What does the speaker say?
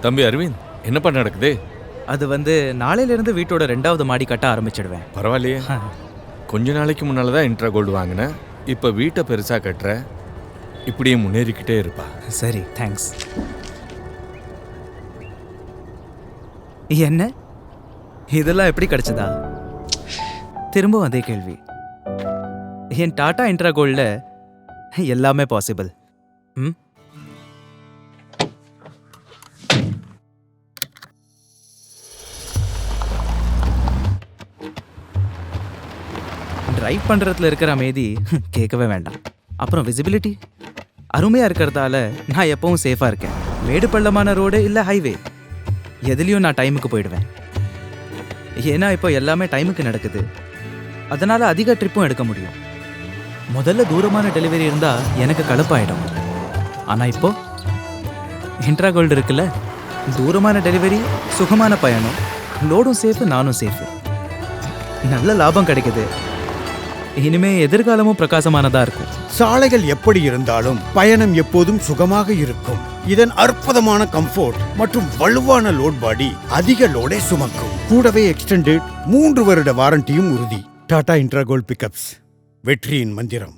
தம்பி அரவிந்த், என்னப்பா நடக்குது? அது நாளையிலிருந்து வீட்டோட 2வது மாடி கட்ட ஆரம்பிச்சிடுவேன். பரவாயில்லையே, கொஞ்ச நாளைக்கு முன்னால தான் இன்ட்ரா கோல்டு வாங்கினேன். இப்போ வீட்டை பெருசாக கட்டுற, இப்படியே முன்னேறிக்கிட்டே இருப்பா. சரி, தேங்க்ஸ். என்ன இதெல்லாம் எப்படி கிடைச்சதா? திரும்பவும் அதே கேள்வி. என் டாடா இன்ட்ரா கோல்டில் எல்லாமே பாசிபிள். ம், ட்ரைவ் பண்ணுறதுல இருக்கிற அமைதி கேட்கவே வேண்டாம். அப்புறம் விசிபிலிட்டி அருமையாக இருக்கிறதால நான் எப்பவும் சேஃபாக இருக்கேன். மேடு பள்ளமான ரோடு இல்லை ஹைவே, எதுலேயும் நான் டைமுக்கு போயிடுவேன். ஏன்னா இப்போ எல்லாமே டைமுக்கு நடக்குது. அதனால் அதிக ட்ரிப்பும் எடுக்க முடியும். முதல்ல தூரமான டெலிவரி இருந்தால் எனக்கு கடுப்பாயிடும். ஆனால் இப்போ இன்ட்ரா கோல்டு இருக்குல்ல, தூரமான டெலிவரி, சுகமான பயணம், லோடும் சேஃபு, நானும் சேஃபு, நல்ல லாபம் கிடைக்குது. இனிமே எதிர்காலமும் பிரகாசமானதா இருக்கும். சாலைகள் எப்படி இருந்தாலும் பயணம் எப்போதும் சுகமாக இருக்கும். இதன் அற்புதமான கம்ஃபோர்ட் மற்றும் வலுவான லோட் பாடி அதிக லோடை சுமக்கும். கூடவே எக்ஸ்டெண்டட் 3 வருட வாரண்டியும் உறுதி. டாடா இன்ட்ரா கோல்ட் பிக்கப்ஸ், வெற்றியின் மந்திரம்.